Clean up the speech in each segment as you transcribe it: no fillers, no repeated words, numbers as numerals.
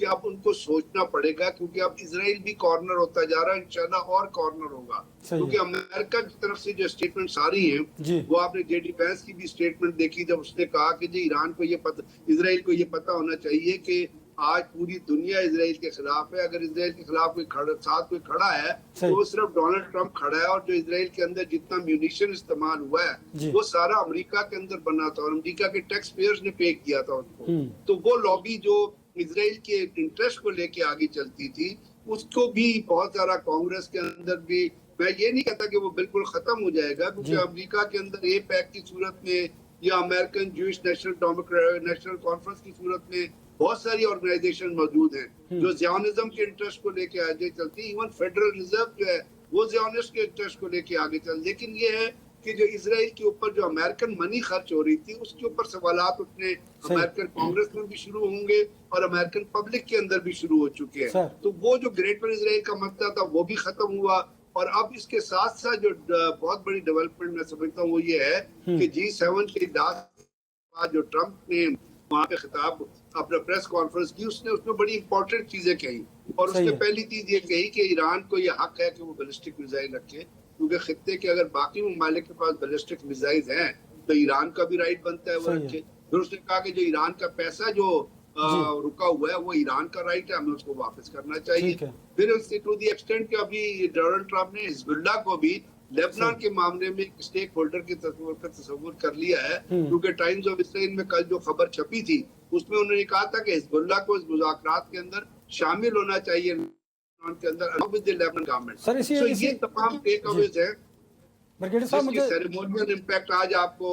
کہ اب ان کو سوچنا پڑے گا، کیونکہ اب اسرائیل بھی کارنر ہوتا جا رہا ہے، انشاءاللہ اور کارنر ہوگا، کیونکہ امریکہ کی طرف سے جو اسٹیٹمنٹس آ رہی ہیں وہ آپ نے جے ڈی وینس کی بھی اسٹیٹمنٹ دیکھی جب اس نے کہا کہ جی ایران کو یہ پتہ، اسرائیل کو یہ پتہ ہونا چاہیے کہ آج پوری دنیا اسرائیل کے خلاف ہے، اگر اسرائیل کے خلاف کوئی کھڑا ہے تو وہ صرف ڈونلڈ ٹرمپ کھڑا ہے، اور جو اسرائیل کے اندر جتنا میونیشن استعمال ہوا ہے وہ سارا امریکہ کے اندر بنا تھا اور امریکہ کے ٹیکس پیئرز نے پے کیا تھا ان کو، تو وہ لابی جو اسرائیل کے انٹرسٹ کو لے کے آگے چلتی تھی اس کو بھی بہت سارا کانگریس کے اندر بھی، میں یہ نہیں کہتا کہ وہ بالکل ختم ہو جائے گا، کیونکہ امریکہ کے اندر اے پیک کی صورت میں یا امریکن جوئش نیشنل کانفرنس کی صورت میں بہت ساری آرگنائزیشن موجود ہیں جو زیونزم کے انٹرسٹ کو لے کے آگے چلتی ہیں، ایون فیڈرل ریزرو جو ہے وہ زیونسٹ کے انٹرسٹ کو لے کے آگے چل، لیکن یہ ہے کہ جو اسرائیل کے اوپر جو امریکن منی خرچ ہو رہی تھی اس کے اوپر سوالات اٹھنے امریکن کانگریس میں بھی شروع ہوں گے اور امریکن پبلک کے اندر بھی شروع ہو چکے ہیں، تو وہ جو گریٹر اسرائیل کا مسئلہ تھا وہ بھی ختم ہوا، اور اب اس کے ساتھ ساتھ جو بہت بڑی ڈیولپمنٹ میں سمجھتا ہوں وہ یہ ہے کہ G7 کے بعد جو ٹرمپ نے وہاں پہ خطاب اپنا پریس کانفرنس کی اس میں بڑی امپورٹنٹ چیزیں کہیں، اور اس نے پہلی چیز یہ کہی کہ ایران کو یہ حق ہے کہ وہ بیلسٹک میزائل رکھے، کیونکہ خطے کے اگر باقی ممالک کے پاس بیلسٹک میزائل ہیں تو ایران کا بھی رائٹ بنتا ہے وہ رکھے، پھر اس نے کہا کہ جو ایران کا پیسہ جو رکا ہوا ہے وہ ایران کا رائٹ ہے، ہمیں اس کو واپس کرنا چاہیے، پھر ٹو دی ایکسٹینٹ کہ ابھی ڈونلڈ ٹرمپ نے حزب اللہ کو بھی لیبنان کے معاملے میں ایک اسٹیک ہولڈر کے تصور کر لیا ہے، کیونکہ ٹائمز آف اسرائیل میں کل جو خبر چھپی تھی اس میں انہوں نے کہا تھا کہ حزب اللہ کو اس مذاکرات کے اندر شامل ہونا چاہیے کے اندر، یہ تمام ٹیک اویز ہیں جس کی سیریمونیل امپیکٹ آج آپ کو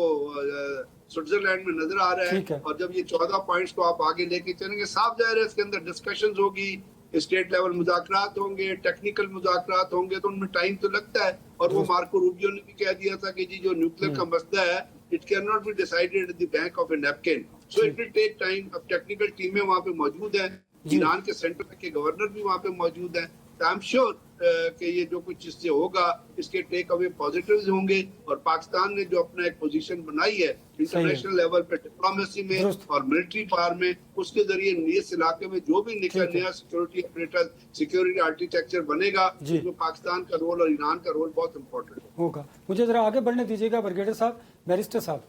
سوئٹزرلینڈ میں نظر آ رہا ہے، اور جب یہ 14 پوائنٹس کو آپ آگے لے کے چلیں گے صاف ظاہر ہے اس کے اندر ڈسکشنز ہوگی، اسٹیٹ لیول مذاکرات ہوں گے، ٹیکنیکل مذاکرات ہوں گے، تو ان میں ٹائم تو لگتا ہے، اور وہ مارکو روبیو نے بھی کہہ دیا تھا کہ جی جو نیوکلیر کا مسئلہ ہے it cannot be decided at the back of a napkin, so it will take time. اب ٹیکنیکل ٹیمیں وہاں پہ موجود ہیں، ایران کے سینٹر کے گورنر بھی وہاں پہ موجود ہیں، آئی ایم شیور کہ یہ جو کچھ اس سے ہوگا اس کے ٹیک اوے پازیٹیوز ہوں گے، اور پاکستان نے جو اپنا ایک پوزیشن بنائی ہے انٹرنیشنل لیول پہ ڈپلومیسی میں اور ملٹری پاور میں، اس کے ذریعے اس علاقے میں جو بھی نیا سیکورٹی اپریٹر سیکورٹی آرکیٹیکچر بنے گا اس میں پاکستان کا رول اور ایران کا رول بہت امپورٹنٹ ہوگا۔ مجھے ذرا آگے بڑھنے دیجیے گا بریگیڈیئر صاحب، بیرسٹر صاحب،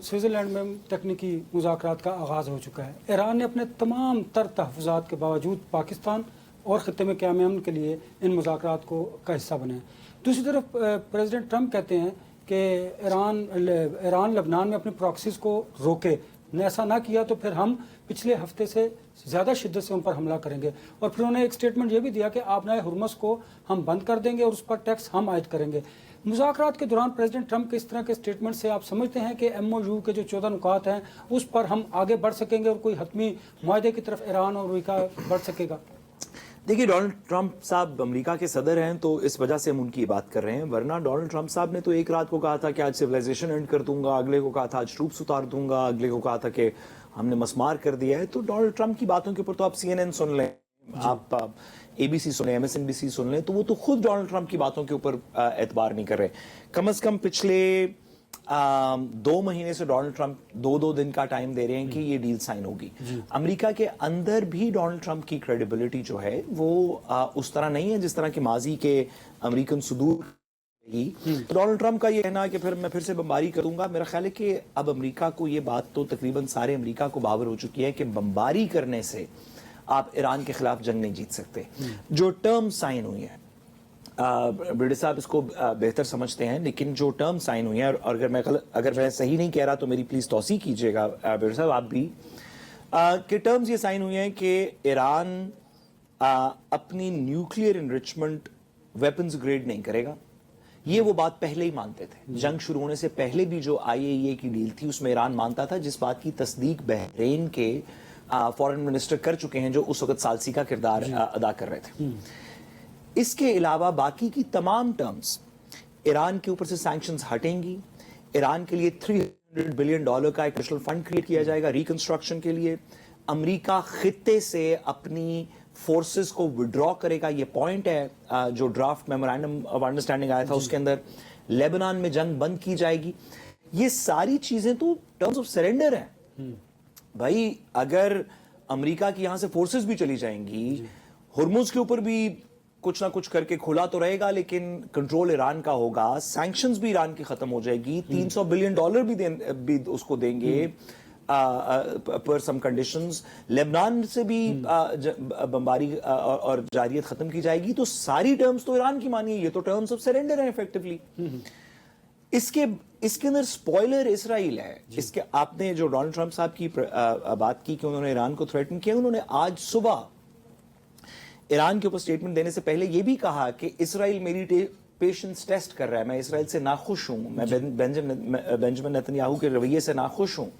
سوئٹزرلینڈ میں تکنیکی مذاکرات کا آغاز ہو چکا ہے، ایران نے اپنے تمام تر تحفظات کے باوجود پاکستان اور خطے میں قیام امن کے لیے ان مذاکرات کا حصہ بنے ہیں۔ دوسری طرف پریزیڈنٹ ٹرمپ کہتے ہیں کہ ایران لبنان میں اپنے پراکسیز کو روکے، ایسا نہ کیا تو پھر ہم پچھلے ہفتے سے زیادہ شدت سے ان پر حملہ کریں گے، اور پھر انہوں نے ایک اسٹیٹمنٹ یہ بھی دیا کہ آبنائے ہرمز کو ہم بند کر دیں گے اور اس پر ٹیکس ہم عائد کریں گے۔ مذاکرات کے دوران پریزیڈنٹ ٹرمپ کے اس طرح کے اسٹیٹمنٹ سے آپ سمجھتے ہیں کہ MOU کے جو 14 نکات ہیں اس پر ہم آگے بڑھ سکیں گے اور کوئی حتمی معاہدے کی طرف ایران اور امریکہ بڑھ سکے گا؟ دیکھیے، ڈونلڈ ٹرمپ صاحب امریکہ کے صدر ہیں تو اس وجہ سے ہم ان کی بات کر رہے ہیں، ورنہ ڈونلڈ ٹرمپ صاحب نے تو ایک رات کو کہا تھا کہ آج سویلائزیشن اینڈ کر دوں گا، اگلے کو کہا تھا آج ٹروپس اتار دوں گا، اگلے کو کہا تھا کہ ہم نے مسمار کر دیا ہے۔ تو ڈونلڈ ٹرمپ کی باتوں کے اوپر تو آپ CNN سن لیں، آپ ABC سن لیں، MSNBC سن لیں، تو وہ تو خود ڈونلڈ ٹرمپ کی باتوں کے اوپر اعتبار نہیں کر رہے۔ کم از کم پچھلے 2 مہینے سے ڈونلڈ ٹرمپ 2 دن کا ٹائم دے رہے ہیں کہ یہ ڈیل سائن ہوگی۔ امریکہ کے اندر بھی ڈونلڈ ٹرمپ کی کریڈیبلٹی جو ہے وہ اس طرح نہیں ہے جس طرح کہ ماضی کے امریکن صدور۔ ڈونلڈ ٹرمپ کا یہ کہنا کہ پھر میں پھر سے بمباری کروں گا، میرا خیال ہے کہ اب امریکہ کو یہ بات تو تقریباً سارے امریکہ کو باور ہو چکی ہے کہ بمباری کرنے سے آپ ایران کے خلاف جنگ نہیں جیت سکتے۔ جو ٹرم سائن ہوئی ہے، برٹش صاحب اس کو بہتر سمجھتے ہیں، لیکن جو ٹرم سائن ہوئی ہیں، اور اگر میں صحیح نہیں کہہ رہا تو میری پلیز توثیق کیجیے گا برٹش صاحب آپ بھی، کہ ٹرمز یہ سائن ہوئی ہیں کہ ایران اپنی نیوکلیئر انرچمنٹ ویپنز گریڈ نہیں کرے گا۔ یہ وہ بات پہلے ہی مانتے تھے، جنگ شروع ہونے سے پہلے بھی جو IAEA کی ڈیل تھی اس میں ایران مانتا تھا، جس بات کی تصدیق بحرین کے فورن منسٹر کر چکے ہیں جو اس وقت ثالثی کا کردار ادا کر رہے تھے۔ اس کے علاوہ باقی کی تمام ٹرمز، ایران کے اوپر سے سینکشنز ہٹیں گی، ایران کے لیے $300 بلین کا ایک نیشنل فنڈ کریٹ کیا جائے گا ریکنسٹرکشن کے لیے، امریکہ خطے سے اپنی فورسز کو وڈرا کرے گا، یہ پوائنٹ ہے جو ڈرافٹ میمورینڈم آف انڈرسٹینڈنگ آیا تھا اس کے اندر، لیبنان میں جنگ بند کی جائے گی۔ یہ ساری چیزیں تو ٹرمز آف سرنڈر ہیں۔ بھائی اگر امریکہ کی یہاں سے فورسز بھی چلی جائیں گی, ہرمز کے اوپر بھی کچھ نہ کچھ کر کے کھلا تو رہے گا, لیکن کنٹرول ایران کا ہوگا, سینکشنز بھی ایران کی ختم ہو جائے گی, $300 بلین بھی اس کو دیں گے پر سم کنڈیشنز, لیبنان سے بھی بمباری اور جارحیت ختم کی جائے گی. تو ساری ٹرمز تو ایران کی مانیے, یہ تو ٹرمز آف سرنڈر ہیں ایفیکٹولی. اس کے اندر سپوائلر اسرائیل ہے. اس کے آپ نے جو ڈونلڈ ٹرمپ صاحب کی بات کی کہ انہوں نے ایران کو تھریٹن کیا, انہوں نے آج صبح ایران کے اوپر سٹیٹمنٹ دینے سے پہلے یہ بھی کہا کہ اسرائیل میری پیشنس ٹیسٹ کر رہا ہے, میں اسرائیل سے ناخوش ہوں, میں بنجمن نیتنیاہو کے رویے سے ناخوش ہوں.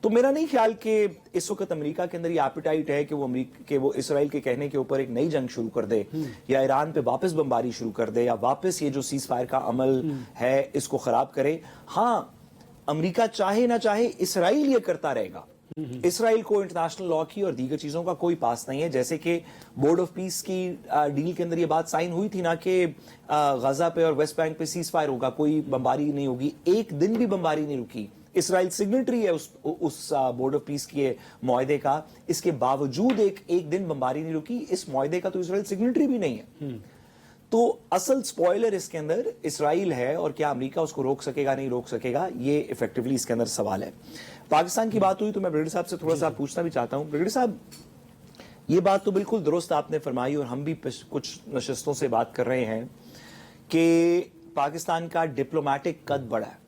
تو میرا نہیں خیال کہ اس وقت امریکہ کے اندر یہ ایپیٹائٹ ہے کہ وہ اسرائیل کے کہنے کے اوپر ایک نئی جنگ شروع کر دے, یا ایران پہ واپس بمباری شروع کر دے, یا واپس یہ جو سیز فائر کا عمل ہے اس کو خراب کرے. ہاں, امریکہ چاہے نہ چاہے اسرائیل یہ کرتا رہے گا. اسرائیل کو انٹرنیشنل لا کی اور دیگر چیزوں کا کوئی پاس نہیں ہے. جیسے کہ بورڈ آف پیس کی ڈیل کے اندر یہ بات سائن ہوئی تھی نا کہ غزہ پہ اور ویسٹ بینک پہ سیز فائر ہوگا, کوئی بمباری نہیں ہوگی. ایک دن بھی بمباری نہیں رکی. اسرائیل سگنیٹری ہے اس بورڈ آف پیس کے معاہدے کا, اس کے باوجود ایک دن بمباری نہیں رکی. اس معاہدے کا تو اسرائیل سگنیٹری بھی نہیں ہے. تو اصل سپوائلر اس کے اندر اسرائیل ہے, اور کیا امریکہ اس کو روک سکے گا نہیں روک سکے گا, یہ ایفیکٹولی اس کے اندر سوال ہے. پاکستان کی بات ہوئی تو میں بریگیڈیئر صاحب سے تھوڑا سا پوچھنا بھی چاہتا ہوں. بریگیڈیئر صاحب, یہ بات تو بالکل درست آپ نے فرمائی, اور ہم بھی کچھ نشستوں سے بات کر رہے ہیں کہ پاکستان کا ڈپلومیٹک قد بڑا ہے.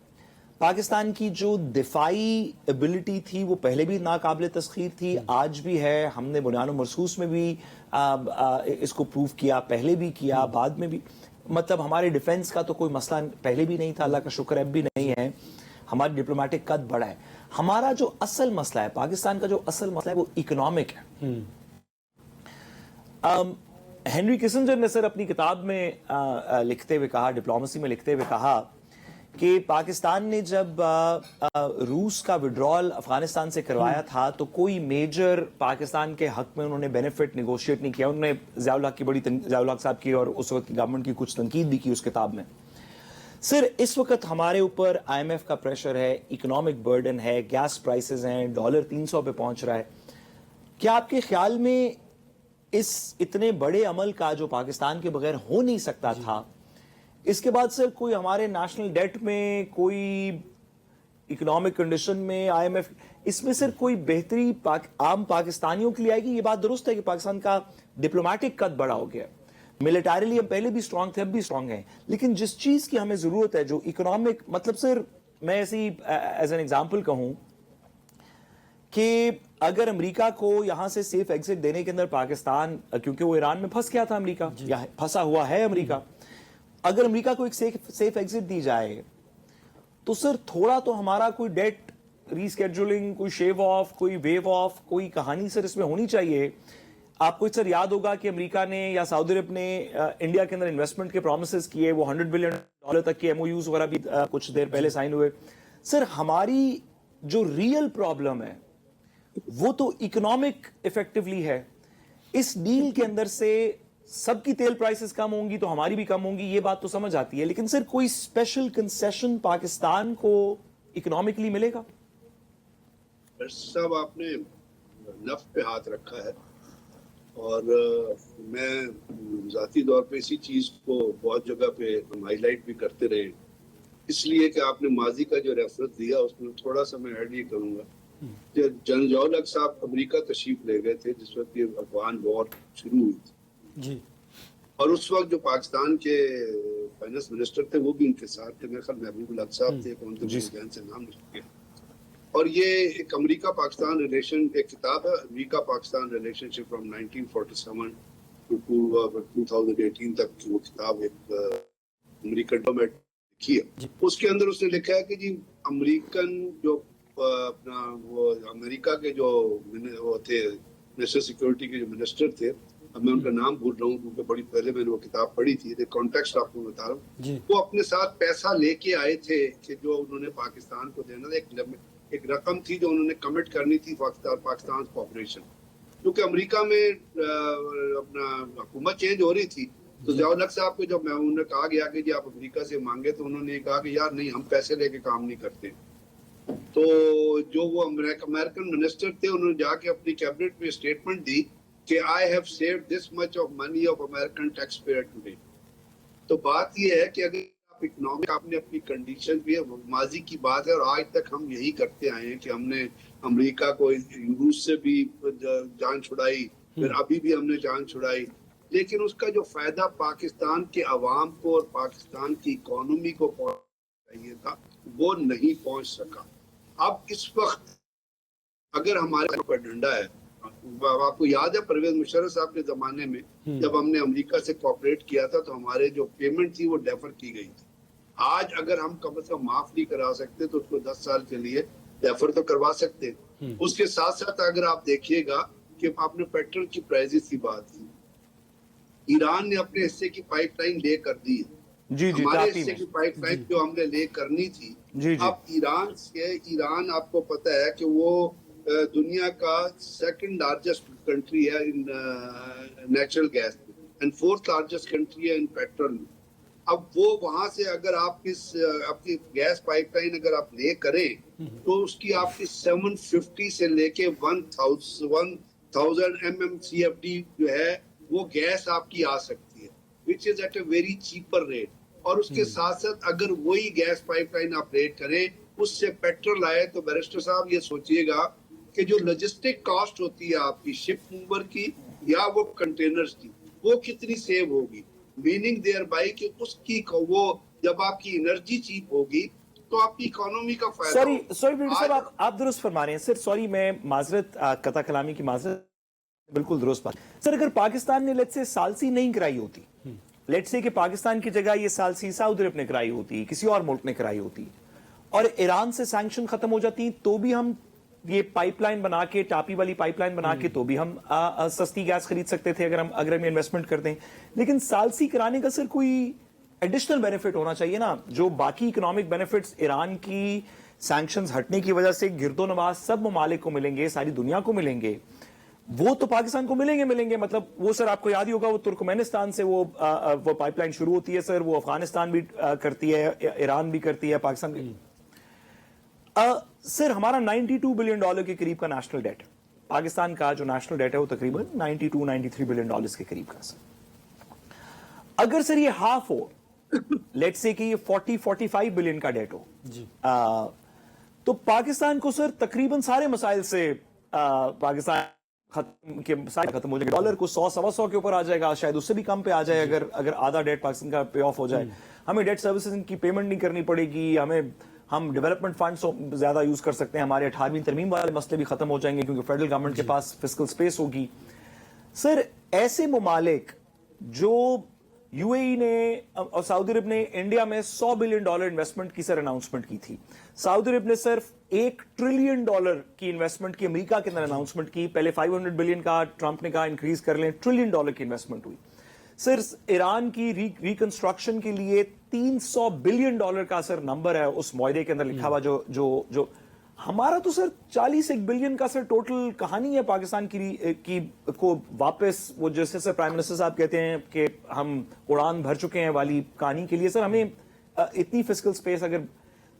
پاکستان کی جو دفاعی ایبلٹی تھی وہ پہلے بھی ناقابل تسخیر تھی, آج بھی ہے. ہم نے بنیان و مرصوص میں بھی اس کو پروف کیا, پہلے بھی کیا, بعد میں بھی. مطلب ہمارے ڈیفنس کا تو کوئی مسئلہ پہلے بھی نہیں تھا, اللہ کا شکر اب بھی نہیں ہے. ہماری ڈپلومیٹک قد بڑا ہے. ہمارا جو اصل مسئلہ ہے, پاکستان کا جو اصل مسئلہ ہے, وہ اکنامک ہے. ہنری کسنجر نے سر اپنی کتاب میں لکھتے ہوئے کہا, ڈپلومیسی میں لکھتے ہوئے کہا کہ پاکستان نے جب روس کا وڈرال افغانستان سے کروایا تھا تو کوئی میجر پاکستان کے حق میں انہوں نے بینیفٹ نیگوشیٹ نہیں کیا. انہوں نے ضیاء الحق کی ضیاء الحق صاحب کی اور اس وقت کی گورنمنٹ کی کچھ تنقید بھی کی اس کتاب میں. سر اس وقت ہمارے اوپر IMF کا پریشر ہے, اکنامک برڈن ہے, گیس پرائسز ہیں, ڈالر 300 پہ پہنچ رہا ہے. کیا آپ کے خیال میں اس اتنے بڑے عمل کا جو پاکستان کے بغیر ہو نہیں سکتا تھا, اس کے بعد سر کوئی ہمارے نیشنل ڈیٹ میں, کوئی اکنامک کنڈیشن میں IMF, اس میں سر کوئی بہتری عام پاکستانیوں کے لیے آئے گی؟ یہ بات درست ہے کہ پاکستان کا ڈپلومیٹک قد بڑا ہو گیا, ملیٹریلی ہم پہلے بھی اسٹرانگ تھے, اب بھی اسٹرانگ ہیں, لیکن جس چیز کی ہمیں ضرورت ہے جو اکنامک, مطلب سر میں ایسی ایز این ایگزامپل کہوں کہ اگر امریکہ کو یہاں سے سیف ایگزٹ دینے کے اندر پاکستان, کیونکہ وہ ایران میں پھنس گیا تھا امریکہ, یا پھنسا ہوا ہے امریکہ, اگر امریکہ کو ایک سیف ایگزٹ دی جائے تو سر تھوڑا تو ہمارا کوئی ڈیٹ ریسکیڈولنگ, کوئی شیو آف, کوئی ویو آف, کوئی کہانی سر اس میں ہونی چاہیے. آپ کو سر یاد ہوگا کہ امریکہ نے یا سعودی عرب نے انڈیا کے اندر انویسٹمنٹ کے پرومسز کیے, وہ $100 بلین تک کے MOUs وغیرہ بھی کچھ دیر پہلے سائن ہوئے. سر ہماری جو ریئل پرابلم ہے وہ تو اکنامک ایفیکٹولی ہے. اس ڈیل کے اندر سے سب کی تیل پرائسز کم ہوں گی تو ہماری بھی کم ہوں گی, یہ بات تو سمجھ آتی ہے, لیکن سر کوئی اسپیشل کنسیشن پاکستان کو اکنامکلی ملے گا؟ صاحب آپ نے نفت پہ ہاتھ رکھا ہے, اور میں ذاتی طور پہ اسی چیز کو بہت جگہ پہ ہم ہائی لائٹ بھی کرتے رہے, اس لیے کہ آپ نے ماضی کا جو ریفرنس دیا اس میں تھوڑا سا میں ایڈ یہ کروں گا. جنرل ضیاء الحق صاحب امریکہ تشریف لے گئے تھے جس وقت یہ افغان وار شروع ہوئی تھی جی, اور اس وقت جو پاکستان کے فائنانس منسٹر تھے وہ بھی ان کے ساتھ تھے, میرے خیال محبوب الحق صاحب تھے, کون تھے ذہن سے نام نہیں گیا. اور یہ ایک امریکہ پاکستان ریلیشن, ایک کتاب ہے America Pakistan relationship from 1947 to 2018 تک, وہ کتاب ایک امریکن ڈپلومیٹ لکھی ہے. اس کے اندر اس نے لکھا ہے کہ جی امریکن جو اپنا وہ امریکہ کے جو وہ تھے نیشنل سیکورٹی کے جو منسٹر تھے, اب میں ان کا نام بھول رہا ہوں کیونکہ بڑی پہلے میں نے وہ کتاب پڑھی تھی, کانٹیکسٹ آپ کو بتا رہا ہوں, وہ اپنے ساتھ پیسہ لے کے آئے تھے کہ جو انہوں نے پاکستان کو دینا تھا, ایک رقم تھی جو انہوں نے کمٹ کرنی تھی پاکستان کوآپریشن. کیونکہ امریکہ میں اپنا حکومت چینج ہو رہی تھی تو ضیاء الحق صاحب کو جب انہوں نے کہا گیا کہ جی آپ امریکہ سے مانگے تو انہوں نے کہا کہ یار نہیں, ہم پیسے لے کے کام نہیں کرتے. تو جو وہ امریکن منسٹر تھے انہوں نے جا کے اپنی کیبنٹ میں اسٹیٹمنٹ دی کہ I have saved this much of money of American taxpayer today. تو بات یہ ہے کہ اگر آپ اکنامک آپ نے اپنی کنڈیشن بھی ماضی کی بات ہے اور آج تک ہم یہی کرتے آئے ہیں کہ ہم نے امریکہ کو روس سے بھی جان چھڑائی, پھر ابھی بھی ہم نے جان چھڑائی, لیکن اس کا جو فائدہ پاکستان کے عوام کو اور پاکستان کی اکانومی کو پہنچنا چاہیے تھا وہ نہیں پہنچ سکا. اب اس وقت اگر ہمارے پر ڈنڈا ہے, آپ کو یاد ہے پرویز مشرف صاحب کے زمانے میں جب ہم نے امریکہ سے کوآپریٹ کیا تھا تو ہمارے جو پیمنٹ تھی وہ ڈیفر کی گئی تھی. آج اگر ہم کم از کم معاف نہیں کرا سکتے تو اس کو 10 سال کے لیے ڈیفر تو کروا سکتے. اس کے ساتھ ساتھ اگر آپ دیکھیے گا کہ آپ نے پیٹرول کی پرائزز کی بات کی, ایران نے اپنے حصے کی پائپ لائن لے کر دی. ہمارے حصے کی پائپ لائن جو ہم نے لے کرنی تھی, اب ایران آپ کو پتہ ہے کہ وہ دنیا کا سیکنڈ لارجسٹ کنٹری ہے in natural gas and fourth largest country ہے ان پیٹرول. اب وہ وہاں سے اگر آپ آپ کی گیس پائپ لائن اگر آپ لے کریں تو اس کی آپ کی 750 سے لے کے 1000 MMCFD جو ہے وہ گیس آپ کی آ سکتی ہے, which is at a very cheaper rate. اور اس کے ساتھ ساتھ اگر وہی گیس پائپ لائن آپ ریٹ کریں اس سے پیٹرول آئے تو بیرسٹر صاحب یہ سوچئے گا کہ جو لوجسٹک کاسٹ ہوتی ہے آپ کی شپ موور کی یا وہ کنٹینرز کی وہ کتنی سیو ہوگی, میننگ دیئر بائی کہ اس کی وہ جب آپ کی انرجی چیپ ہوگی تو آپ کی اکانومی کا فائدہ. سوری صاحب آپ درست فرما رہے ہیں سر. سوری میں معذرت, قطع کلامی کی معذرت, بالکل درست بات سر. اگر پاکستان نے لیٹ سے سالسی نہیں کرائی ہوتی, لیٹ سے کہ پاکستان کی جگہ یہ سالسی سعودی عرب نے کرائی ہوتی, کسی اور ملک نے کرائی ہوتی, اور ایران سے سینکشن ختم ہو جاتی تو بھی ہم یہ پائپ لائن بنا کے, ٹاپی والی پائپ لائن بنا کے تو بھی ہم سستی گیس خرید سکتے تھے اگر ہم انویسٹمنٹ کرتے ہیں. لیکن سالسی کرانے کا سر کوئی ایڈیشنل بینیفٹ ہونا چاہیے نا, جو باقی اکنامک بینیفٹس ایران کی سینکشنز ہٹنے کی وجہ سے گرد و نواز سب ممالک کو ملیں گے, ساری دنیا کو ملیں گے, وہ تو پاکستان کو ملیں گے. مطلب وہ سر آپ کو یاد ہی ہوگا وہ ترکمانستان سے وہ پائپ لائن شروع ہوتی ہے سر, وہ افغانستان بھی کرتی ہے, ایران بھی کرتی ہے, پاکستان بھی. سر ہمارا $92 بلین کے قریب کا نیشنل ڈیٹ, پاکستان کا جو نیشنل ڈیٹ ہے وہ تقریباً $92-93 بلین کے قریب کا سر. اگر سر یہ ہاف ہو, لیٹ سے کہ یہ 40-45 بلین کا ڈیٹ ہو, تو پاکستان کو سر تقریباً سارے مسائل سے پاکستان ختم ہو جائے گا. ڈالر کو 100-125 کے اوپر آ جائے گا, شاید اس سے بھی کم پہ آ جائے اگر آدھا ڈیٹ پاکستان کا پے آف ہو جائے. ہمیں ڈیٹ سروسز کی پیمنٹ نہیں کرنی پڑے گی, ہم ڈیولپمنٹ فنڈز زیادہ یوز کر سکتے ہیں, ہمارے 18ویں ترمیم والے مسئلے بھی ختم ہو جائیں گے کیونکہ فیڈرل گورنمنٹ کے پاس فسکل سپیس ہوگی. سر ایسے ممالک جو یو اے ای نے اور سعودی عرب نے انڈیا میں $100 بلین انویسٹمنٹ کی سر اناؤنسمنٹ کی تھی. سعودی عرب نے صرف $1 ٹریلین کی انویسٹمنٹ کی امریکہ کے اندر اناؤنسمنٹ کی. پہلے 500 بلین کا ٹرمپ نے کہا انکریز کر لیں, $1 ٹریلین کی انویسٹمنٹ ہوئی. سر ایران کی ریکنسٹرکشن کے لیے $300 بلین کا سر نمبر ہے اس معاہدے کے اندر لکھا ہوا, جو ہمارا تو سر 41 بلین کا سر ٹوٹل کہانی ہے پاکستان کی کو واپس, وہ جیسے سر پرائم منسٹر صاحب کہتے ہیں کہ ہم اڑان بھر چکے ہیں والی کہانی کے لیے سر ہمیں اتنی فسکل سپیس اگر,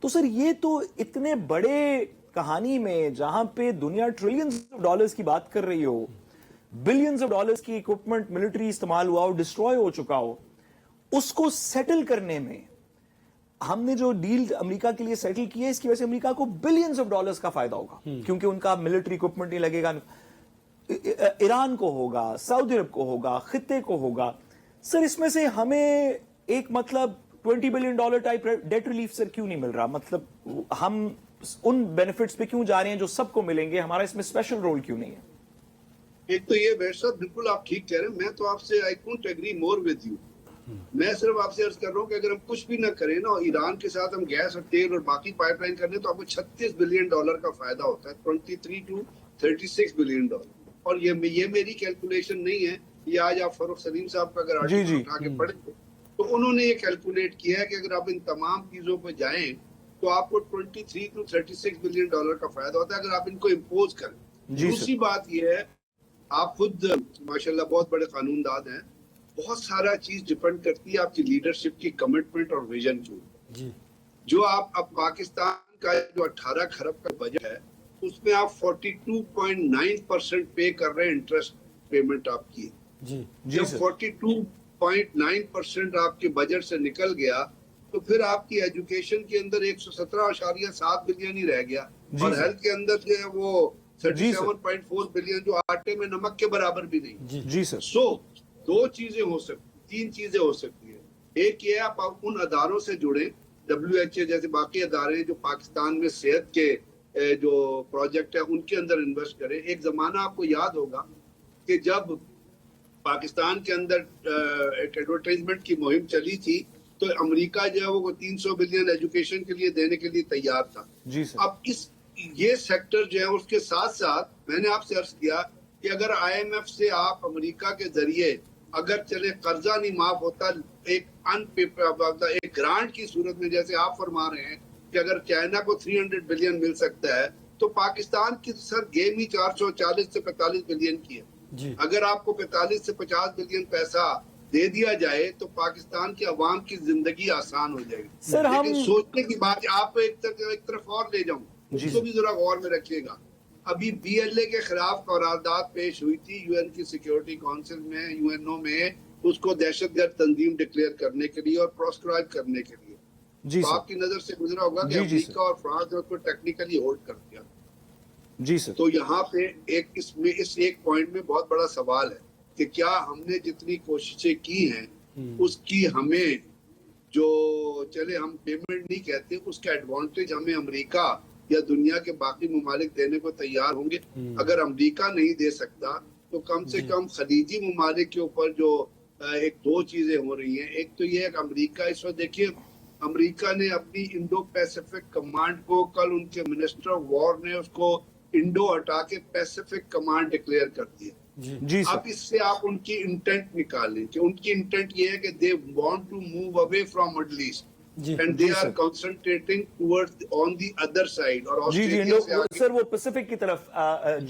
تو سر یہ تو اتنے بڑے کہانی میں جہاں پہ دنیا ٹریلینز آف ڈالرز کی بات کر رہی ہو, بلینز آف ڈالرز کی اکوپمنٹ ملٹری استعمال ہوا ہو, ڈسٹروائے ہو چکا ہو, اس کو سیٹل کرنے میں ہم نے جو ڈیل امریکہ کے لیے سیٹل کی ہے اس کی وجہ سے امریکہ کو بلینز آف ڈالرز کا فائدہ ہوگا کیونکہ ان کا ملٹری اکوپمنٹ نہیں لگے گا, ایران کو ہوگا, سعودی عرب کو ہوگا, خطے کو ہوگا. سر اس میں سے ہمیں ایک مطلب $20 بلین ٹائپ ڈیٹ ریلیف سر کیوں نہیں مل رہا, مطلب ہم ان بینیفٹس پہ کیوں جا رہے ہیں جو سب کو ملیں گے, ہمارا اس میں اسپیشل رول کیوں نہیں ہے؟ ایک تو یہ بیٹھ صاحب بالکل آپ ٹھیک کہہ رہے ہیں, میں تو آپ سے I couldn't agree more with you. میں صرف آپ سے عرض کر رہا ہوں کہ اگر ہم کچھ بھی نہ کریں نا, ایران کے ساتھ ہم گیس اور تیل اور باقی پائپ لائن کرنے تو آپ کو $36 بلین کا فائدہ ہوتا ہے, 23 to 36 بلین. اور یہ میری کیلکولیشن نہیں ہے, یہ آج آپ فاروق سلیم صاحب کا اگر آرٹیکل اٹھا کے پڑھیں تو انہوں نے یہ کیلکولیٹ کیا ہے کہ اگر آپ ان تمام چیزوں پہ جائیں تو آپ کو 23 to 36 بلین کا فائدہ ہوتا ہے اگر آپ ان کو امپوز کریں. دوسری بات یہ ہے, آپ خود ماشاءاللہ بہت بڑے قانون داد ہیں, بہت سارا چیز ڈیپینڈ کرتی ہے آپ کی لیڈرشپ کی کمٹمنٹ اور ویژن کی. جو آپ اب پاکستان کا جو 18 کھرب کا بجٹ ہے اس میں آپ 42.9% پے کر رہے ہیں انٹرسٹ پیمنٹ آپ کی. جب 42.9% آپ کے بجٹ سے نکل گیا تو پھر آپ کی ایجوکیشن کے اندر 117.7 بلین ہی رہ گیا اور ہیلتھ کے اندر جو ہے وہ 37.4 بلین جو آٹے میں نمک کے برابر بھی نہیں. جی سر. سو دو چیزیں ہو سکتی, 3 چیزیں ہو سکتی ہیں. ایک یہ آپ ان اداروں سے جڑیں, WHO جیسے باقی ادارے جو پاکستان میں صحت کے جو پروجیکٹ ہے ان کے اندر انویسٹ کریں. ایک زمانہ آپ کو یاد ہوگا کہ جب پاکستان کے اندر ایک ایڈورٹائزمنٹ کی مہم چلی تھی تو امریکہ جو ہے وہ 300 بلین ایجوکیشن کے لیے دینے کے لیے تیار تھا. اب یہ سیکٹر جو ہے اس کے ساتھ ساتھ میں نے آپ سے عرض کیا کہ اگر IMF سے آپ امریکہ کے ذریعے اگر چلے قرضہ نہیں معاف ہوتا ایک گرانٹ کی صورت میں, جیسے آپ فرما رہے ہیں کہ اگر چائنا کو 300 بلین مل سکتا ہے تو پاکستان کی سر گیم ہی 440 سے 45 بلین کی ہے. اگر آپ کو 45 سے 50 بلین پیسہ دے دیا جائے تو پاکستان کے عوام کی زندگی آسان ہو جائے گی. لیکن سوچنے کی بات آپ ایک طرف اور لے جاؤں, اس کو بھی ذرا غور میں رکھیے گا. ابھی BLA کے خلاف قرارداد پیش ہوئی تھی UN کی سیکیورٹی کونسل میں, UNO میں, اس کو دہشت گرد تنظیم ڈکلیئر کرنے کے لیے اور پروسکرائب کرنے کے لیے. تو آپ کی نظر سے گزرا ہوگا کہ امریکہ اور فرانس نے اس کو ٹیکنیکلی ہولڈ کر دیا. تو یہاں پہ اس ایک پوائنٹ میں بہت بڑا سوال ہے کہ کیا ہم نے جتنی کوششیں کی ہیں اس کی ہمیں جو چلے ہم پیمنٹ نہیں کہتے, اس کا ایڈوانٹیج ہمیں امریکہ یا دنیا کے باقی ممالک دینے کو تیار ہوں گے. اگر امریکہ نہیں دے سکتا تو کم سے کم خلیجی ممالک کے اوپر جو ایک 2 چیزیں ہو رہی ہیں. ایک تو یہ ہے کہ امریکہ اس وقت دیکھیے امریکہ نے اپنی انڈو پیسیفک کمانڈ کو کل ان کے منسٹر آف وار نے اس کو انڈو ہٹا کے پیسیفک کمانڈ ڈکلیئر کر دیا. اب اس سے آپ ان کی انٹینٹ نکالیں کہ ان کی انٹینٹ یہ ہے کہ they want to move away from Middle East and they are concentrating towards on the other side. اور سر وہ پیسیفک کی طرف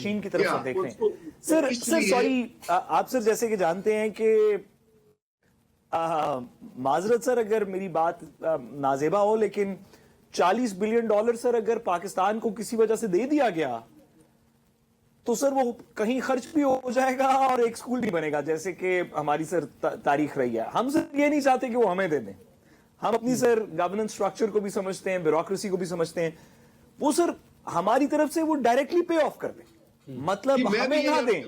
چین کی طرف دیکھ رہے ہیں. سر سوری آپ سر جیسے کہ جانتے ہیں کہ معذرت سر اگر میری بات نازیبا ہو لیکن $40 بلین سر اگر پاکستان کو کسی وجہ سے دے دیا گیا تو سر وہ کہیں خرچ بھی ہو جائے گا اور ایک سکول بھی بنے گا جیسے کہ ہماری سر تاریخ رہی ہے. ہم سر یہ نہیں چاہتے کہ وہ ہمیں دے دیں. ہم اپنی سر گورننس سٹرکچر کو بھی سمجھتے ہیں, بیوروکریسی کو بھی سمجھتے ہیں. وہ سر ہماری طرف سے وہ ڈائریکٹلی پے آف کر دیں, مطلب ہمیں نہ دیں,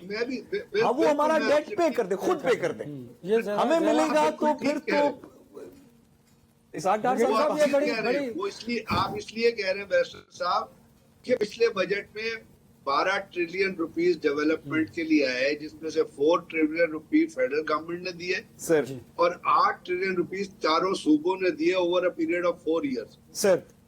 وہ ہمارا ڈیٹ پے کر دیں, خود پے کر دیں. ہمیں ملے گا تو پھر تو آپ اس لیے کہہ رہے ہیں بیرسٹر صاحب کہ پچھلے بجٹ میں 12 ٹریلین روپیز ڈیولپمنٹ کے لیے آئے جس میں سے 4 ٹریلین روپیز فیڈرل گورنمنٹ نے دیے اور 8 ٹریلین روپیز چاروں صوبوں نے دیے over a period of 4 years.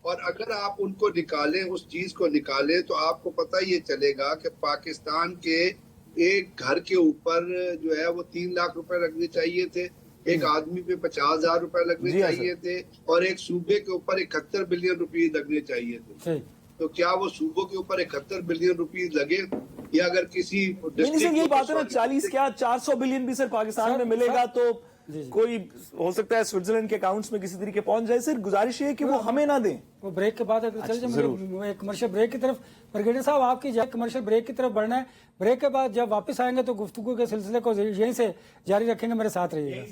اور اگر آپ ان کو نکالیں, اس چیز کو نکالیں تو آپ کو پتہ یہ چلے گا کہ پاکستان کے ایک گھر کے اوپر جو ہے وہ 3 لاکھ روپے لگنے چاہیے تھے, ایک آدمی پہ 50,000 روپے لگنے چاہیے تھے اور ایک صوبے کے اوپر 71 بلین روپیز لگنے چاہیے تھے. تو کیا وہ صوبوں کے اوپر 71 بلین روپیز لگے یا اگر کسی یہ بات ہے نا 40 کیا 400 بلین بھی سر پاکستان میں ملے گا تو کوئی ہو سکتا ہے سوئٹزرلینڈ کے اکاؤنٹس میں کسی طریقے پہنچ جائے. صرف گزارش یہ کہ وہ ہمیں نہ دیں. وہ بریک کے بعد اگر چل جائے کمرشل بریک کی طرف, بریگیڈیئر صاحب آپ کی جائے کمرشل بریک کی طرف بڑھنا ہے. بریک کے بعد جب واپس آئیں گے تو گفتگو کے سلسلے کو یہیں سے جاری رکھیں گے. میرے ساتھ رہیے گا.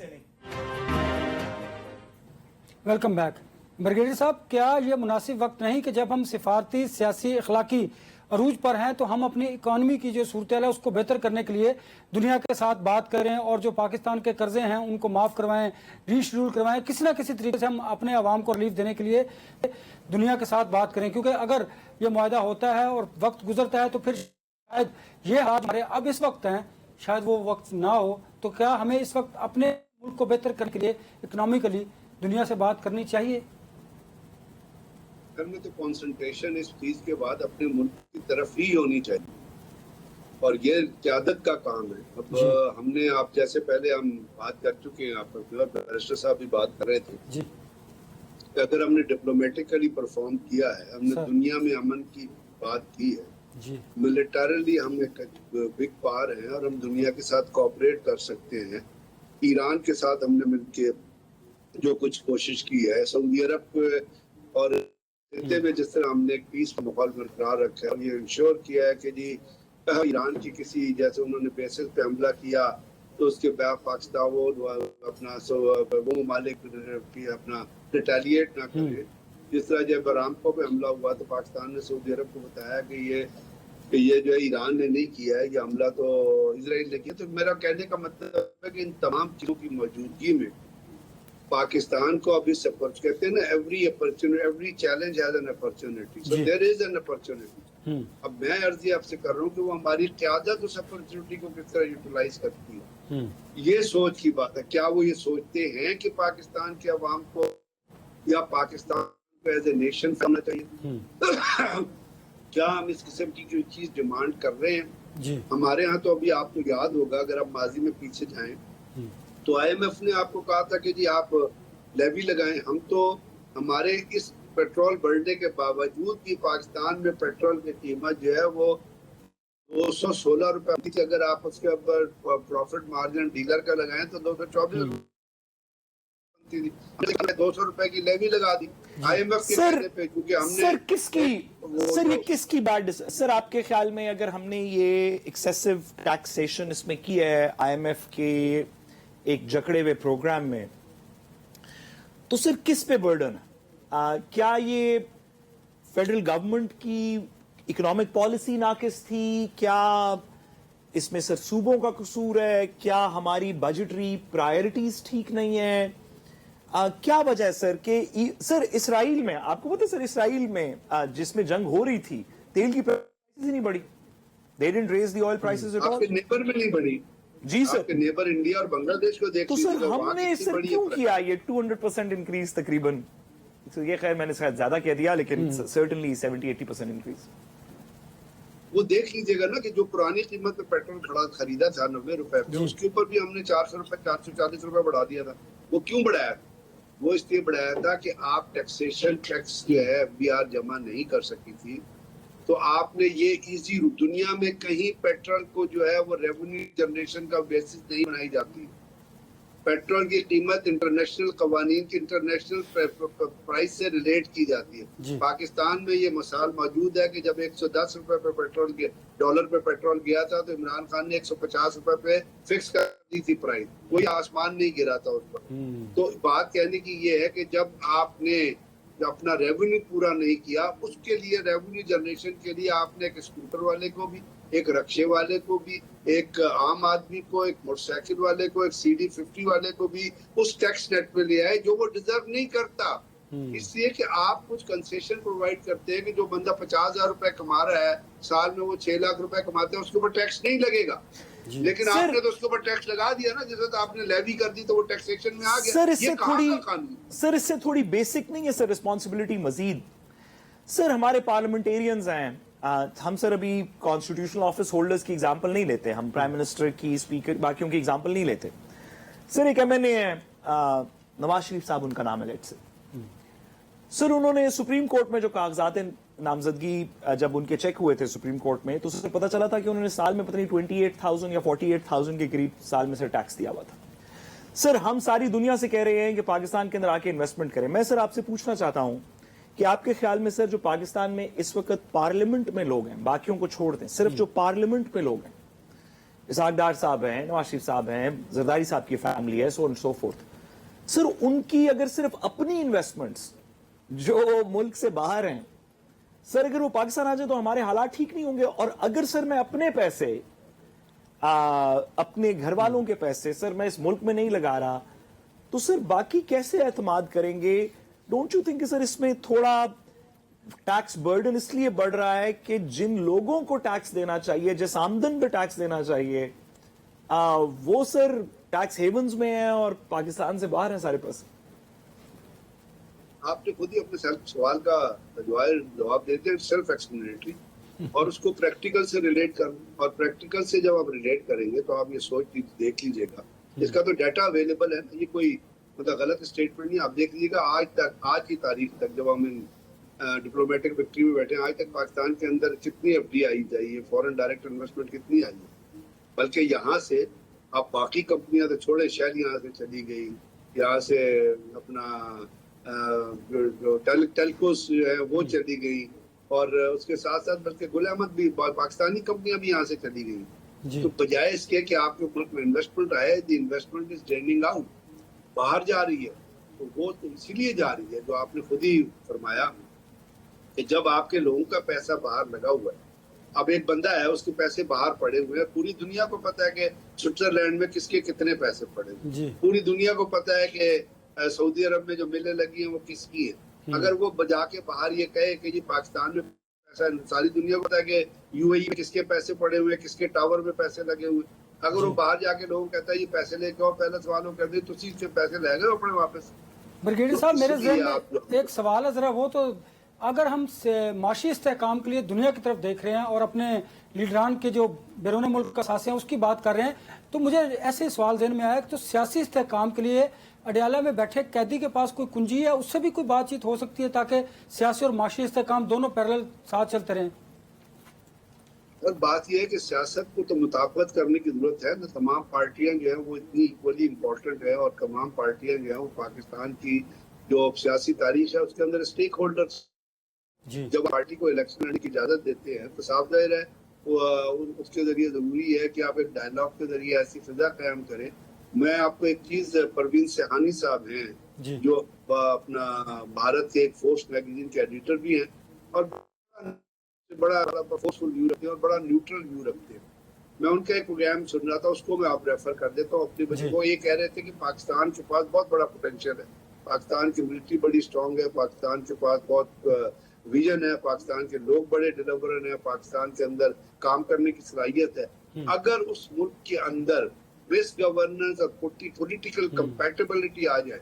Welcome back. بریگیڈیئر صاحب, کیا یہ مناسب وقت نہیں کہ جب ہم سفارتی, سیاسی, اخلاقی عروج پر ہیں تو ہم اپنی اکانومی کی جو صورتحال ہے اس کو بہتر کرنے کے لیے دنیا کے ساتھ بات کریں اور جو پاکستان کے قرضے ہیں ان کو معاف کروائیں, ری شیڈول کروائیں, کسی نہ کسی طریقے سے ہم اپنے عوام کو ریلیف دینے کے لیے دنیا کے ساتھ بات کریں. کیونکہ اگر یہ معاہدہ ہوتا ہے اور وقت گزرتا ہے تو پھر شاید یہ حالات ہمارے اب اس وقت ہیں, شاید وہ وقت نہ ہو. تو کیا ہمیں اس وقت اپنے ملک کو بہتر کرنے کے لیے اکنامکلی دنیا سے بات کرنی چاہیے؟ میں تو کنسنٹریشن اس چیز کے بعد اپنے ملک کی طرف ہی ہونی چاہیے اور یہ قیادت کا کام ہے. اب ہم نے آپ جیسے پہلے ہم بات کر چکے ہیں, آپ بیرسٹر صاحب بھی بات کر رہے تھے کہ اگر ہم نے ڈپلومیٹکلی پرفارم کیا ہے, ہم نے دنیا میں امن کی بات کی ہے, ملیٹرلی ہم ایک بگ پاور ہیں اور ہم دنیا کے ساتھ کوآپریٹ کر سکتے ہیں. ایران کے ساتھ ہم نے مل کے جو کچھ کوشش کی ہے, سعودی عرب اور خطے میں جس طرح ہم نے ایک پیس ماحول برقرار رکھا ہے اور یہ انشور کیا ہے کہ جی ایران کی کسی جیسے انہوں نے بیسز پہ حملہ کیا تو اس کے بعد پاکستان وہ اپنا وہ ممالک اپنا ریٹیلیٹ نہ کرے. جس طرح جب ارامکو پہ حملہ ہوا تو پاکستان نے سعودی عرب کو بتایا کہ یہ جو ہے ایران نے نہیں کیا ہے, یہ حملہ تو اسرائیل نے کیا. تو میرا کہنے کا مطلب ہے کہ ان تمام چیزوں کی موجودگی میں پاکستان کو ابھی سپورٹ کہتے ہیں نا, every challenge has an opportunity, so there is an opportunity. اب میں عرضی آپ سے کر رہا ہوں کہ وہ ہماری قیادت اس اپرچونٹی کو کس طرح یوٹیلائز کرتی ہے, یہ سوچ کی بات ہے. کیا وہ یہ سوچتے ہیں کہ پاکستان کے عوام کو یا پاکستان کو ایز اے نیشن کرنا چاہیے؟ کیا ہم اس قسم کی کوئی چیز ڈیمانڈ کر رہے ہیں؟ ہمارے ہاں تو ابھی آپ کو یاد ہوگا, اگر آپ ماضی میں پیچھے جائیں تو آئی ایم ایف نے آپ کو کہا تھا کہ جی آپ لیوی لگائیں. ہم تو ہمارے اس پیٹرول بڑھنے کے باوجود بھی پاکستان میں پیٹرول کی قیمت جو ہے وہ 216 روپے تھی. اگر آپ اس کے اوپر پروفٹ مارجن ڈیلر کا لگائیں تو 224 تھی. 200 روپے کی لیوی لگا دی آئی ایم ایف کے کہنے پہ, کیونکہ ہم نے یہ کس کی بات سر آپ کے خیال میں اگر ہم نے یہ ایکسیسو ٹیکسیشن اس میں کی ہے آئی ایم ایف کے ایک جکڑے ہوئے پروگرام میں, تو سر کس پہ برڈن ہے؟ کیا یہ فیڈرل گورنمنٹ کی اکنامک پالیسی ناقص تھی؟ کیا اس میں سر صوبوں کا قصور ہے؟ کیا ہماری بجٹری پرائرٹیز ٹھیک نہیں ہے؟ کیا وجہ ہے سر کہ سر اسرائیل میں آپ کو پتا ہے سر اسرائیل میں جس میں جنگ ہو رہی تھی تیل کی پرائسز ہی نہیں بڑھی. They didn't raise the oil prices at all. آپ کے نیبر میں نہیں بڑھی. جی سر, آپ کے نیبر انڈیا اور بنگلہ دیش کو دیکھ تو سر ہم نے سر کیوں کیا یہ 200% انکریز تقریباً؟ یہ خیر میں نے شاید زیادہ کہہ دیا لیکن certainly 70-80% انکریز. وہ دیکھ لیجیے گا نا کہ جو پرانی قیمت پہ پیٹرول خریدا تھا 90 روپے پہ, اس کے اوپر بھی ہم نے 400 روپے 440 روپے بڑھا دیا تھا. وہ کیوں بڑھایا تھا؟ وہ اس لیے بڑھایا تھا کہ آپ ٹیکسیشن ٹیکس جو ہے FBR جمع نہیں کر سکی تھی, تو آپ نے یہ ایزی دنیا میں کہیں پیٹرول کو جو ہے وہ ریونیو جنریشن کا بیسس نہیں بنائی جاتی. پیٹرول کی قیمت انٹرنیشنل قوانین کی انٹرنیشنل پرائس سے ریلیٹ کی جاتی ہے. پاکستان میں یہ مثال موجود ہے کہ جب 110 روپے پہ پیٹرول ڈالر پہ پیٹرول گیا تھا تو عمران خان نے 150 روپے پہ فکس کر دی تھی پرائس, کوئی آسمان نہیں گرا تھا اس پر. تو بات کہنے کی یہ ہے کہ جب آپ نے اپنا ریونیو پورا نہیں کیا, اس کے لیے ریونیو جنریشن کے لیے آپ نے ایک اسکوٹر والے کو بھی, ایک رکشے والے کو بھی, ایک عام آدمی کو, ایک موٹر سائیکل والے کو, ایک CD50 والے کو بھی اس ٹیکس نیٹ پہ لے آئے جو وہ ڈیزرو نہیں کرتا. اس لیے کہ آپ کچھ کنسیشن پرووائڈ کرتے ہیں کہ جو بندہ 50,000 روپے کما رہا ہے سال میں, وہ 6 لاکھ روپے کماتے ہیں, اس کے اوپر ٹیکس نہیں لگے گا. لیکن آپ نے تو اس کے اوپر ٹیکس لگا دیا نا, جس وقت آپ نے لیوی کر دی تو وہ ٹیکسیشن میں آ گیا. سر اس سے تھوڑی بیسک نہیں ہے سر رسپانسبلٹی مزید؟ سر ہمارے پارلیمنٹیرینز ہیں, ہم سر ابھی کانسٹیٹیوشنل آفس ہولڈرز کی ایگزامپل نہیں لیتے, ہم پرائم منسٹر کی, اسپیکر, باقیوں کی ایگزامپل نہیں لیتے. سر ایک MNA ہے نواز شریف صاحب ان کا نام ہے لیٹ سے. سر انہوں نے سپریم کورٹ میں جو کاغذات نامزدگی جب ان کے چیک ہوئے تھے سپریم کورٹ میں, تو سر پتا چلا تھا کہ انہوں نے سال میں پتہ نہیں 28,000 یا 48,000 کے قریب سال میں سے ٹیکس دیا ہوا تھا. سر ہم ساری دنیا سے کہہ رہے ہیں کہ پاکستان کے اندر آ کے انویسٹمنٹ کریں. میں سر آپ سے پوچھنا چاہتا ہوں کہ آپ کے خیال میں سر جو پاکستان میں اس وقت پارلیمنٹ میں لوگ ہیں, باقیوں کو چھوڑ دیں, صرف جو پارلیمنٹ میں لوگ ہیں, اسحاق ڈار صاحب ہیں, نواز شریف صاحب ہیں, زرداری صاحب کی فیملی ہے, سو اینڈ سو فورتھ, سر ان کی اگر صرف اپنی انویسٹمنٹس جو ملک سے باہر ہیں, سر اگر وہ پاکستان آ جائے تو ہمارے حالات ٹھیک نہیں ہوں گے. اور اگر سر میں اپنے پیسے, اپنے گھر والوں کے پیسے سر میں اس ملک میں نہیں لگا رہا, تو سر باقی کیسے اعتماد کریں گے؟ ڈونٹ یو تھنک کہ سر اس میں تھوڑا ٹیکس برڈن اس لیے بڑھ رہا ہے کہ جن لوگوں کو ٹیکس دینا چاہیے, جس آمدن پہ ٹیکس دینا چاہیے, وہ سر ٹیکس ہیونز میں ہیں اور پاکستان سے باہر ہیں سارے پیسے؟ آپ نے خود ہی اپنے سوال کا جواب دیتے ہیں, سیلف ایکسپلینیٹری, اور اس کو پریکٹیکل سے ریلیٹ کر, اور پریکٹیکل سے جب آپ ریلیٹ کریں گے تو آپ یہ سوچ دیکھ لیجیے گا, اس کا تو ڈیٹا اویلیبل ہے, یہ کوئی مطلب غلط اسٹیٹمنٹ نہیں. آپ دیکھ لیجیے گا آج تک, آج کی تاریخ تک, جب ہم ڈپلومیٹک وکٹری میں بیٹھے ہیں, آج تک پاکستان کے اندر کتنی FDI آئی ہے, فورن ڈائریکٹ انویسٹمنٹ کتنی آئی ہے. بلکہ یہاں سے آپ باقی کمپنیاں تو چھوڑے, شیل یہاں سے چلی گئی, یہاں سے اپنا جو ٹیلکوس جو ہے وہ چلی گئی، اور اس کے ساتھ ساتھ بلکہ گل احمد بھی، پاکستانی کمپنیاں بھی یہاں سے چلی گئی. تو بجائے اس کے کہ آپ کے ملک میں انویسٹمنٹ آئے، the investment is draining out, باہر جا رہی ہے. تو وہ تو اسی لیے جا رہی ہے جو آپ نے خود ہی فرمایا کہ جب آپ کے لوگوں کا پیسہ باہر لگا ہوا ہے. اب ایک بندہ ہے، اس کے پیسے باہر پڑے ہوئے ہیں، پوری دنیا کو پتا ہے کہ سوئٹزرلینڈ میں کس کے کتنے پیسے پڑے ہوئے، پوری دنیا کو پتا ہے کہ سعودی عرب میں جو ملیں لگی ہیں وہ کس کی ہیں. اگر وہ بجا کے باہر یہ کہے کہ جی پاکستان میں پیسہ، ساری دنیا کو پتا ہے کہ یو اے ای میں کس کے پیسے پڑے ہوئے، کس کے ٹاور میں پیسے لگے ہوئے. اگر وہ باہر جا کے لوگوں کہتا ہے یہ پیسے لے کے آؤ، پہلا سوال وہ کر دے تو اسی سے پیسے لے گئے اپنے واپس. بریگیڈیئر صاحب میرے ذہن میں ایک سوال ہے ذرا، وہ تو اگر ہم معاشی استحکام کے لیے دنیا کی طرف دیکھ رہے ہیں اور اپنے لیڈران کے جو بیرون ملک کا اثاثے ہیں اس کی بات کر رہے ہیں، تو مجھے ایسے سوال ذہن میں آیا کہ تو سیاسی استحکام کے لیے اڈیالہ میں بیٹھے قیدی کے پاس کوئی کنجی ہے، اس سے بھی کوئی بات چیت ہو سکتی ہے تاکہ سیاسی اور معاشی استحکام دونوں پیرلل ساتھ چلتے رہیں؟ اور بات یہ ہے کہ سیاست کو تو مطابقت کرنے کی ضرورت ہے نا. تمام پارٹیاں جو ہیں وہ اتنی ایکولی امپورٹنٹ ہے، اور تمام پارٹیاں جو ہیں وہ پاکستان کی جو سیاسی تاریخ ہے اس کے اندر اسٹیک ہولڈرز. جب پارٹی کو الیکشن لڑنے کی اجازت دیتے ہیں تو صاف ظاہر ہے اس کے ذریعے ضروری ہے کہ آپ ایک ڈائلاگ کے ذریعے ایسی فضا قائم کریں. میں آپ کو ایک چیز، پروین سہانی صاحب ہیں جو اپنا بھارت کے ایک فورس میگزین کے ایڈیٹر بھی ہیں، اور بڑا فورسفل ویو رکھتے ہیں اور بڑا نیوٹرل ویو رکھتے ہیں. میں ان کا ایک پروگرام سن رہا تھا، اس کو میں آپ ریفر کر دیتا ہوں اپنے بچے کو. یہ کہہ رہے تھے کہ پاکستان کے پاس بہت بڑا پوٹینشیل ہے، پاکستان کی ملٹری بڑی اسٹرانگ ہے، پاکستان کے پاس بہت ویژن ہے، پاکستان کے لوگ بڑے ڈیلیورر ہیں، پاکستان کے اندر کام کرنے کی صلاحیت ہے. اگر اس ملک کے اندر بیسٹ گورننس اور پولیٹیکل کمپیٹیبلٹی آ جائے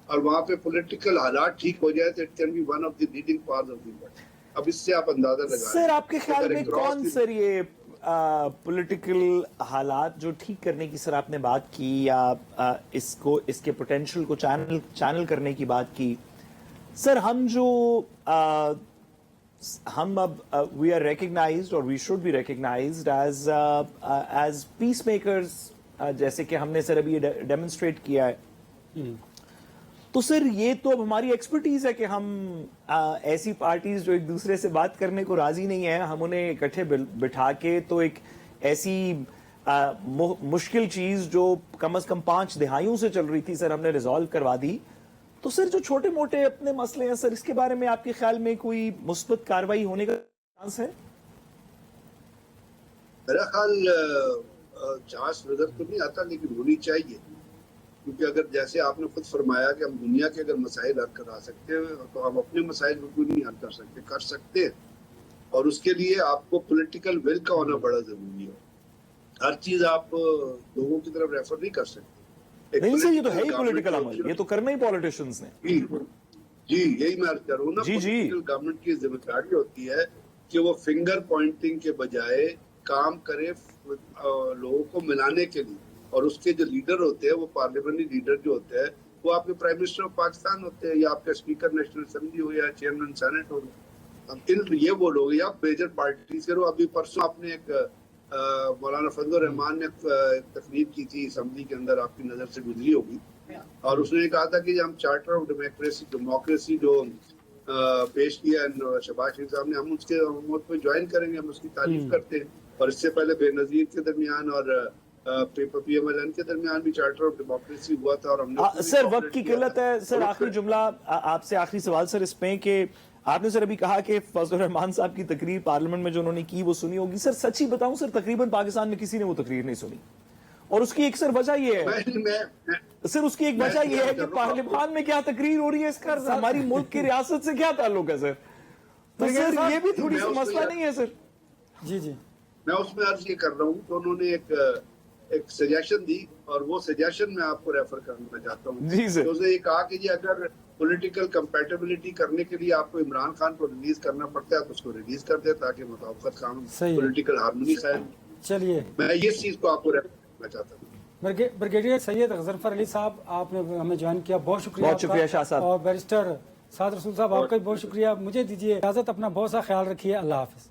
اور وہاں پہ پولیٹیکل حالات ٹھیک ہو جائے تو it can be one of the leading parts of the world. اب اس سے آپ اندازہ لگائیں. سر آپ کے خیال میں کون سر یہ پولیٹیکل حالات جو ٹھیک کرنے کی سر آپ نے بات کی، یا اس کے پوٹینشل کو چینل کرنے کی بات کی سر، ہم اب وی آر ریکگنائزڈ اور we should be recognised as peacemakers, جیسے کہ ہم نے سر ابھی ڈیمونسٹریٹ کیا ہے. تو سر یہ تو اب ہماری ایکسپرٹیز ہے کہ ہم ایسی پارٹیز جو ایک دوسرے سے بات کرنے کو راضی نہیں ہیں، ہم انہیں اکٹھے بٹھا کے تو ایک ایسی مشکل چیز جو کم از کم 5 دہائیوں سے چل رہی تھی سر، ہم نے ریزالو کروا دی. تو سر جو چھوٹے موٹے اپنے مسئلے ہیں سر، اس کے بارے میں آپ کے خیال میں کوئی مثبت کارروائی ہونے کا چانس ہے؟ میرا خیال چانس نظر تو نہیں آتا، لیکن ہونی چاہیے. کیونکہ اگر جیسے آپ نے خود فرمایا کہ ہم دنیا کے اگر مسائل حل کرا سکتے ہیں تو ہم اپنے مسائل کو کیوں نہیں حل کر سکتے. اور اس کے لیے آپ کو پولیٹیکل ول کا ہونا بڑا ضروری ہے. ہر چیز آپ لوگوں کی طرف ریفر نہیں کر سکتے. نہیں سر، یہ تو ہے ہی پولیٹیکل عمل، یہ تو کرنا ہی پولیٹیشنز نے. جی یہی میں عرض کر رہا ہوں نا. پولیٹیکل گورنمنٹ کی ذمہ داری ہوتی ہے کہ وہ فنگر پوائنٹنگ کے بجائے کام کرے لوگوں کو ملانے کے لیے. اور اس کے جو لیڈر ہوتے ہیں وہ پارلیمنٹری لیڈر جو ہوتے ہیں وہ آپ کے پرائم منسٹر آف پاکستان ہوتے ہیں، یا آپ کے اسپیکر نیشنل اسمبلی ہو، یا چیئرمین سینٹ ہو. یہ وہ لوگ یا میجر پارٹیز کرو. ابھی پرسوں آپ نے ایک مولانا فضل الرحمان نے تقریر کی تھی اسمبلی کے اندر، آپ کی نظر سے گزری ہوگی، اور اس نے کہا تھا کہ ہم چارٹر آف ڈیموکریسی جو پیش کیا ہے شہباز شریف صاحب نے، ہم اس کے پہ جوائن کریں گے. ہم اس کی تعریف کرتے ہیں. اور اس سے پہلے بے نظیر کے درمیان اور پی ایم ایل این کے درمیان بھی چارٹر آف ڈیموکریسی ہوا تھا. اور ہم نے سر وقت کی قلت ہے سر، آخری جملہ آپ سے، آخری سوال سر اس پہ کہ آپ نے سر ابھی کہا کہ فضل الرحمان صاحب کی تقریر پارلیمنٹ میں جو انہوں نے کی وہ سنی ہوگی. سر سچی بتاؤں سر، تقریباً پاکستان میں کسی نے وہ تقریر نہیں سنی. اور اس کی ایک سر وجہ یہ ہے سر، اس کی ایک وجہ یہ ہے کہ پارلیمان میں کیا تقریر ہو رہی ہے، اس کا ہماری ملک کی ریاست سے کیا تعلق ہے سر؟ تو سر یہ بھی تھوڑی سی مسئلہ نہیں ہے سر؟ جی جی میں اس میں عرض یہ کر رہا ہوں کہ انہوں نے ایک سجیشن دی، اور وہ سجیشن میں آپ کو ریفر کرنا چاہتا ہوں. جی سر. تو اس نے یہ کہا کہ جی اگر پولیٹیکل کمپیٹیبلٹی کرنے کے لیے آپ کو عمران خان کو ریلیز کرنا پڑتا ہے تو اس کو ریلیز کر دے تاکہ مطابقت کام پولیٹیکل ہارمونی قائم. چلیے میں اس چیز کو آپ کو ریفر کرنا چاہتا ہوں. بریگیڈیئر سید غضنفر علی صاحب، آپ نے ہمیں جوائن کیا، بہت شکریہ. بہت شکریہ شاہ صاحب. اور بیرسٹر سعد رسول صاحب، آپ کا بھی بہت شکریہ. مجھے دیجیے اجازت، اپنا بہت سا خیال رکھیے. اللہ حافظ.